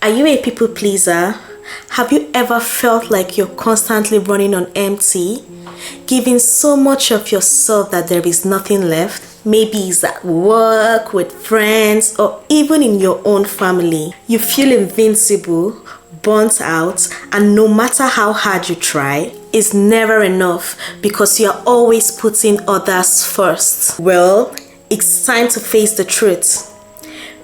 Are you a people pleaser? Have you ever felt like you're constantly running on empty, giving so much of yourself that there is nothing left? Maybe it's at work, with friends, or even in your own family. You feel invincible, burnt out, and no matter how hard you try, it's never enough because you're always putting others first. Well, it's time to face the truth.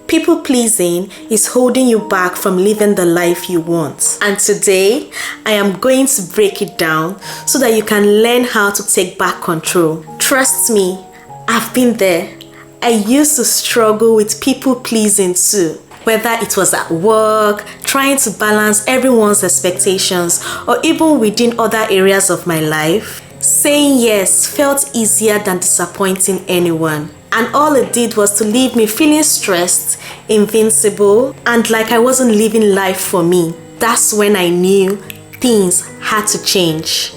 People pleasing is holding you back from living the life you want. And today, I am going to break it down so that you can learn how to take back control. Trust me, I've been there. I used to struggle with people pleasing too. Whether it was at work, trying to balance everyone's expectations, or even within other areas of my life, saying yes felt easier than disappointing anyone. And all it did was to leave me feeling stressed, invincible, and like I wasn't living life for me. That's when I knew things had to change.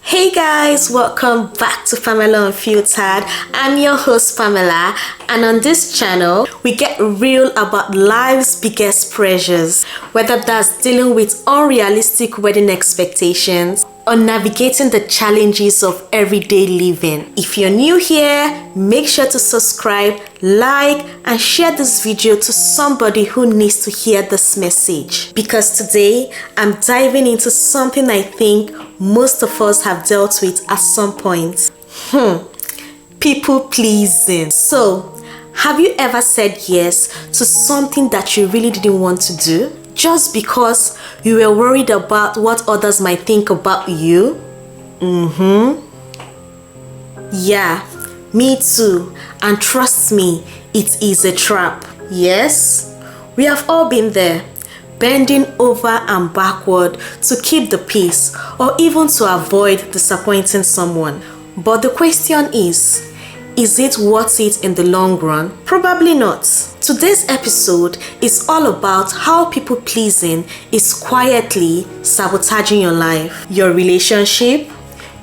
Hey guys, welcome back to Pamela Unfiltered. I'm your host Pamela, and on this channel we get real about life's biggest pressures, whether that's dealing with unrealistic wedding expectations or navigating the challenges of everyday living. If you're new here, make sure to subscribe, like, and share this video to somebody who needs to hear this message. Because today, I'm diving into something I think most of us have dealt with at some point. People pleasing. So, have you ever said yes to something that you really didn't want to do? Just because you were worried about what others might think about you? Yeah, me too. And trust me, it is a trap. Yes, we have all been there, bending over and backward to keep the peace or even to avoid disappointing someone. But the question is it worth it in the long run? Probably not. Today's episode is all about how people pleasing is quietly sabotaging your life, your relationship,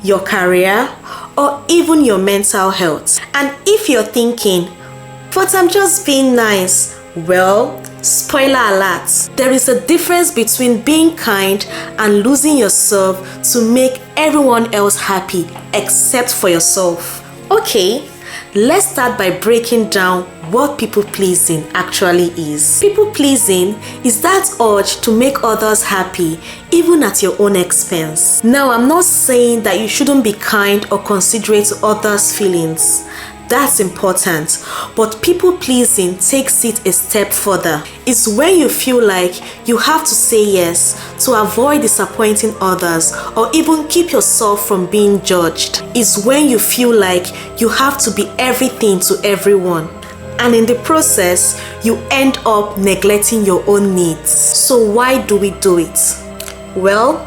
your career, or even your mental health. And if you're thinking, but I'm just being nice, well, spoiler alert, there is a difference between being kind and losing yourself to make everyone else happy except for yourself. Okay, let's start by breaking down what people pleasing actually is. People pleasing is that urge to make others happy even at your own expense. Now, I'm not saying that you shouldn't be kind or considerate to others' feelings. That's important, but people pleasing takes it a step further. It's when you feel like you have to say yes to avoid disappointing others or even keep yourself from being judged. It's when you feel like you have to be everything to everyone, and in the process you end up neglecting your own needs. So why do we do it? Well,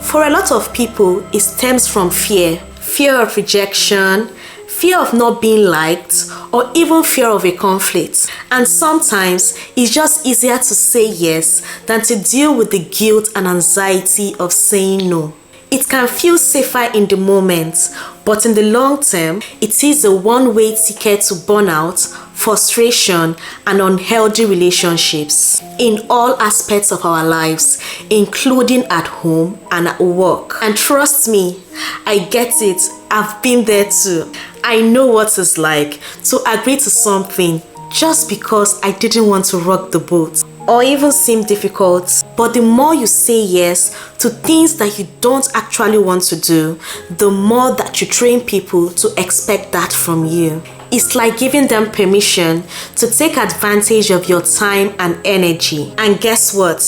for a lot of people it stems from fear of rejection, fear of not being liked, or even fear of a conflict. And sometimes it's just easier to say yes than to deal with the guilt and anxiety of saying no. It can feel safer in the moment, but in the long term, it is a one-way ticket to burnout, frustration, and unhealthy relationships in all aspects of our lives, including at home and at work. And trust me, I get it. I've been there too. I know what it's like to agree to something just because I didn't want to rock the boat or even seem difficult. But the more you say yes to things that you don't actually want to do, the more that you train people to expect that from you. It's like giving them permission to take advantage of your time and energy. And guess what?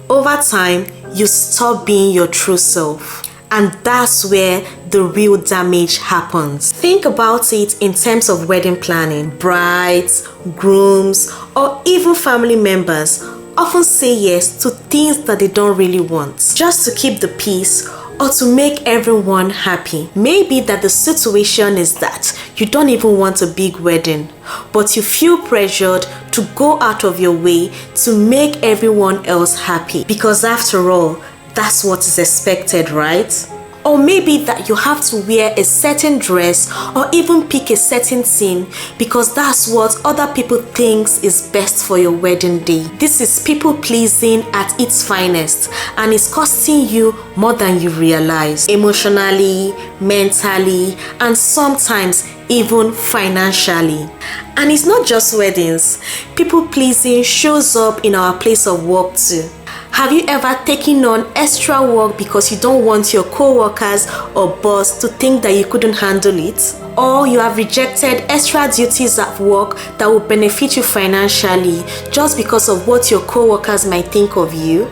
Over time, you stop being your true self. And that's where the real damage happens. Think about it in terms of wedding planning. Brides, grooms, or even family members often say yes to things that they don't really want, just to keep the peace or to make everyone happy. Maybe that the situation is that you don't even want a big wedding, but you feel pressured to go out of your way to make everyone else happy, because after all, that's what is expected, right? Or maybe that you have to wear a certain dress or even pick a certain theme because that's what other people think is best for your wedding day. This is people pleasing at its finest, and it's costing you more than you realize, emotionally, mentally, and sometimes even financially. And it's not just weddings. People pleasing shows up in our place of work too. Have you ever taken on extra work because you don't want your co-workers or boss to think that you couldn't handle it? Or you have rejected extra duties at work that will benefit you financially just because of what your co-workers might think of you?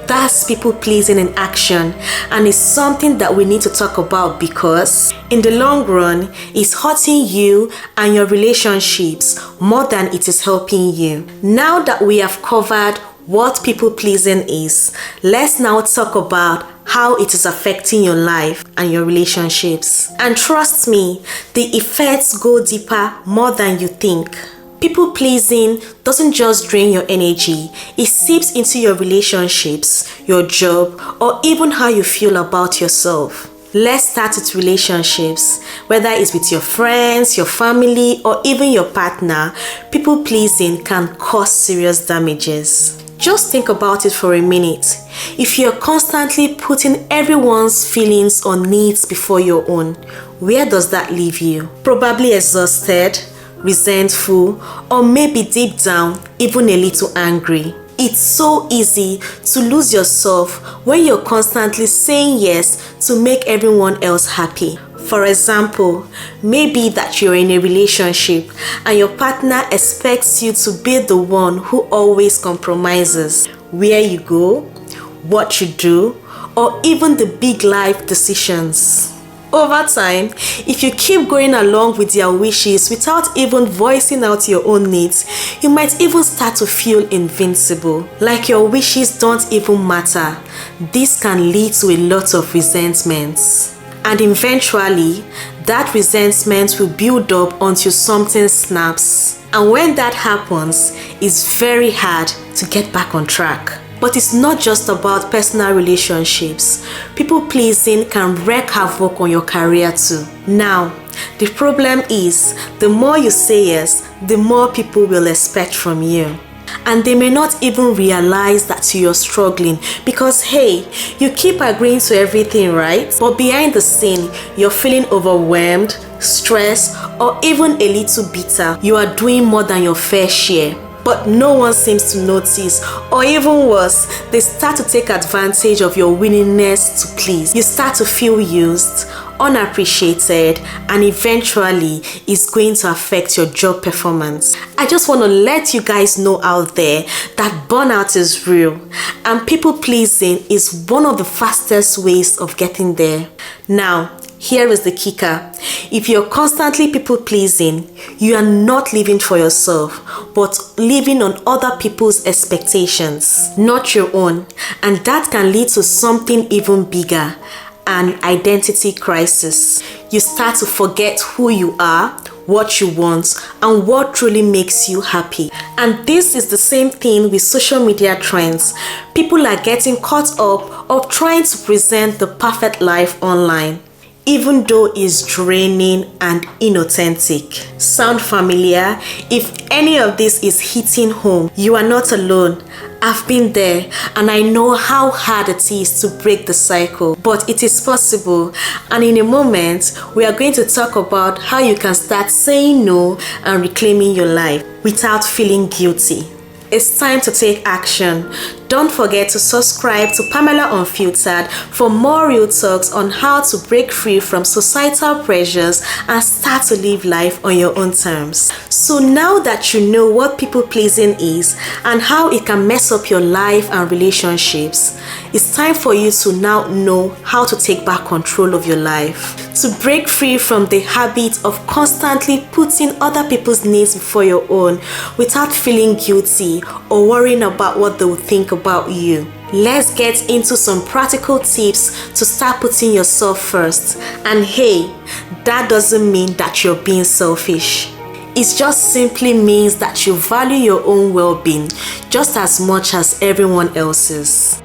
That's people pleasing in action, and it's something that we need to talk about because in the long run, it's hurting you and your relationships more than it is helping you. Now that we have covered what people pleasing is, let's now talk about how it is affecting your life and your relationships. And trust me, the effects go deeper more than you think. People pleasing doesn't just drain your energy, it seeps into your relationships, your job, or even how you feel about yourself. Let's start with relationships. Whether it's with your friends, your family, or even your partner, people pleasing can cause serious damages. Just think about it for a minute. If you're constantly putting everyone's feelings or needs before your own, where does that leave you? Probably exhausted, resentful, or maybe deep down, even a little angry. It's so easy to lose yourself when you're constantly saying yes to make everyone else happy. For example, maybe that you're in a relationship and your partner expects you to be the one who always compromises where you go, what you do, or even the big life decisions. Over time, if you keep going along with their wishes without even voicing out your own needs, you might even start to feel invincible, like your wishes don't even matter. This can lead to a lot of resentments. And eventually, that resentment will build up until something snaps. And when that happens, it's very hard to get back on track. But it's not just about personal relationships. People pleasing can wreak havoc on your career too. Now, the problem is, the more you say yes, the more people will expect from you. And they may not even realize that you're struggling because, hey, you keep agreeing to everything, right? But behind the scene, you're feeling overwhelmed, stressed, or even a little bitter. You are doing more than your fair share. But no one seems to notice, or even worse, they start to take advantage of your willingness to please. You start to feel used, unappreciated, and eventually it's going to affect your job performance. I just want to let you guys know out there that burnout is real, and people pleasing is one of the fastest ways of getting there. Now, here is the kicker. If you're constantly people pleasing, you are not living for yourself, but living on other people's expectations, not your own. And that can lead to something even bigger, an identity crisis. You start to forget who you are, what you want, and what truly makes you happy. And this is the same thing with social media trends. People are getting caught up of trying to present the perfect life online, even though it's draining and inauthentic. Sound familiar? If any of this is hitting home, you are not alone. I've been there and I know how hard it is to break the cycle, but it is possible. And in a moment, we are going to talk about how you can start saying no and reclaiming your life without feeling guilty. It's time to take action. Don't forget to subscribe to Pamela Unfiltered for more real talks on how to break free from societal pressures and start to live life on your own terms. So now that you know what people pleasing is and how it can mess up your life and relationships, it's time for you to now know how to take back control of your life. To break free from the habit of constantly putting other people's needs before your own without feeling guilty or worrying about what they will think about you. Let's get into some practical tips to start putting yourself first. And hey, that doesn't mean that you're being selfish. It just simply means that you value your own well-being just as much as everyone else's.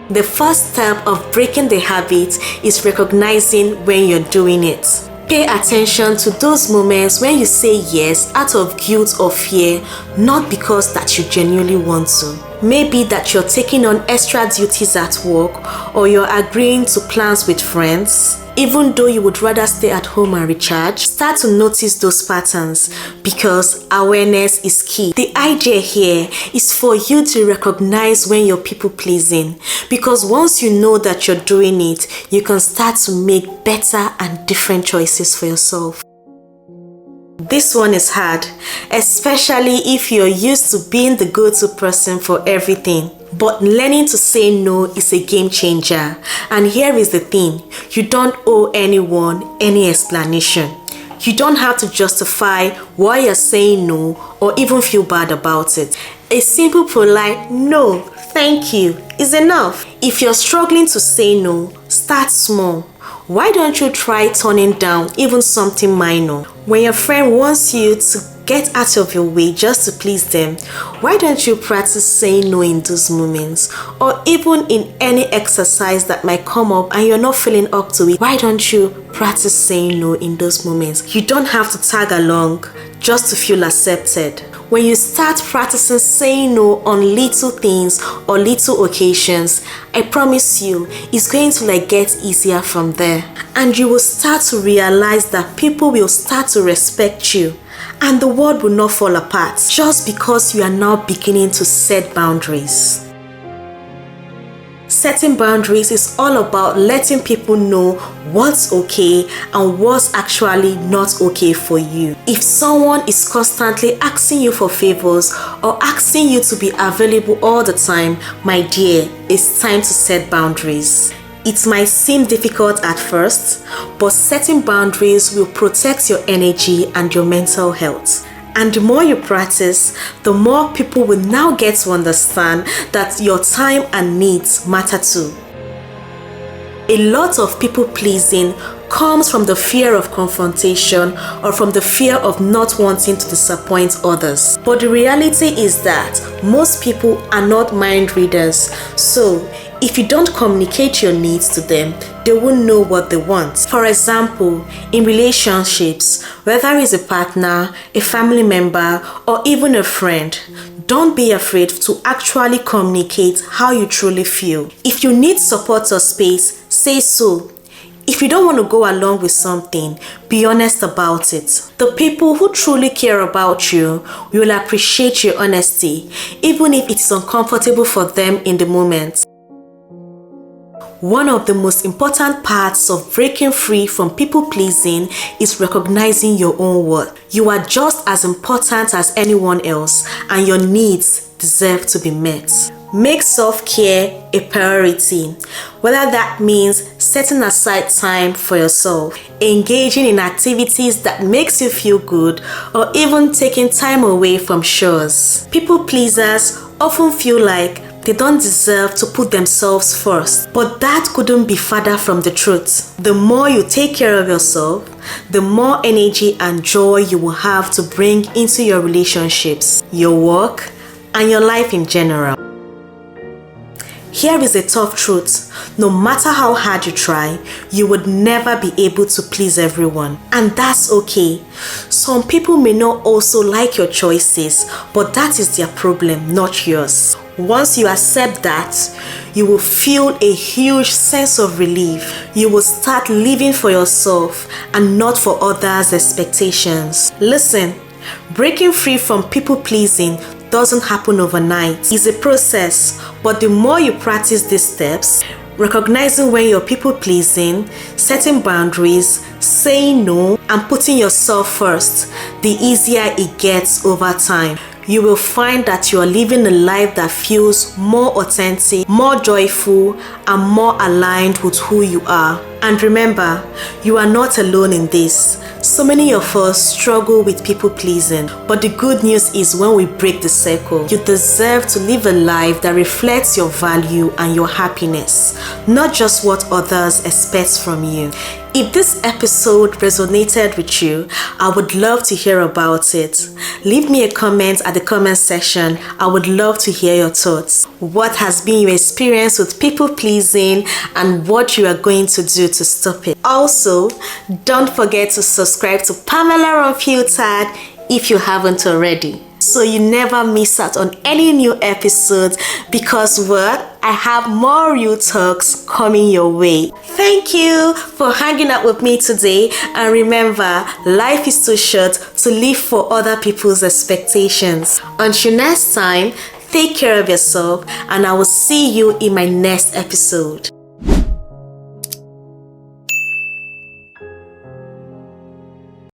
The first step of breaking the habit is recognizing when you're doing it. Pay attention to those moments when you say yes out of guilt or fear, not because that you genuinely want to. Maybe that you're taking on extra duties at work, or you're agreeing to plans with friends, even though you would rather stay at home and recharge. Start to notice those patterns because awareness is key. The idea here is for you to recognize when you're people pleasing, because once you know that you're doing it, you can start to make better and different choices for yourself. This one is hard, especially if you're used to being the go-to person for everything. But learning to say no is a game changer. And here is the thing, you don't owe anyone any explanation. You don't have to justify why you're saying no or even feel bad about it. A simple polite no, thank you is enough. If you're struggling to say no, start small. Why don't you try turning down even something minor? When your friend wants you to get out of your way just to please them, why don't you practice saying no in those moments? Or even in any exercise that might come up and you're not feeling up to it, why don't you practice saying no in those moments? You don't have to tag along just to feel accepted. When you start practicing saying no on little things or little occasions, I promise you, it's going to get easier from there. And you will start to realize that people will start to respect you. And the world will not fall apart just because you are now beginning to set boundaries. Setting boundaries is all about letting people know what's okay and what's actually not okay for you. If someone is constantly asking you for favors or asking you to be available all the time, my dear, it's time to set boundaries. It might seem difficult at first, but setting boundaries will protect your energy and your mental health. And the more you practice, the more people will now get to understand that your time and needs matter too. A lot of people pleasing comes from the fear of confrontation or from the fear of not wanting to disappoint others. But the reality is that most people are not mind readers. So if you don't communicate your needs to them, they won't know what they want. For example, in relationships, whether it's a partner, a family member, or even a friend, don't be afraid to actually communicate how you truly feel. If you need support or space, say so. If you don't want to go along with something, be honest about it. The people who truly care about you will appreciate your honesty, even if it's uncomfortable for them in the moment. One of the most important parts of breaking free from people-pleasing is recognizing your own worth. You are just as important as anyone else, and your needs deserve to be met. Make self-care a priority, whether that means setting aside time for yourself, engaging in activities that makes you feel good, or even taking time away from chores. People pleasers often feel like they don't deserve to put themselves first, but that couldn't be further from the truth. The more you take care of yourself, the more energy and joy you will have to bring into your relationships, your work, and your life in general. Here is a tough truth. No matter how hard you try, you would never be able to please everyone. And that's okay. Some people may not also like your choices, but that is their problem, not yours. Once you accept that, you will feel a huge sense of relief. You will start living for yourself and not for others' expectations. Listen, breaking free from people-pleasing doesn't happen overnight. It's a process, but the more you practice these steps, recognizing when you're people-pleasing, setting boundaries, saying no, and putting yourself first, the easier it gets over time. you will find that you are living a life that feels more authentic, more joyful, and more aligned with who you are. And remember, you are not alone in this. So many of us struggle with people pleasing, but the good news is when we break the circle, you deserve to live a life that reflects your value and your happiness, not just what others expect from you. If this episode resonated with you, I would love to hear about it. Leave me a comment at the comment section. I would love to hear your thoughts. What has been your experience with people pleasing and what you are going to do to stop it? Also, don't forget to subscribe to Pamela Unfiltered if you haven't already, so you never miss out on any new episodes, because I have more real talks coming your way. Thank you for hanging out with me today, and remember, life is too short to live for other people's expectations. Until next time, take care of yourself, and I will see you in my next episode.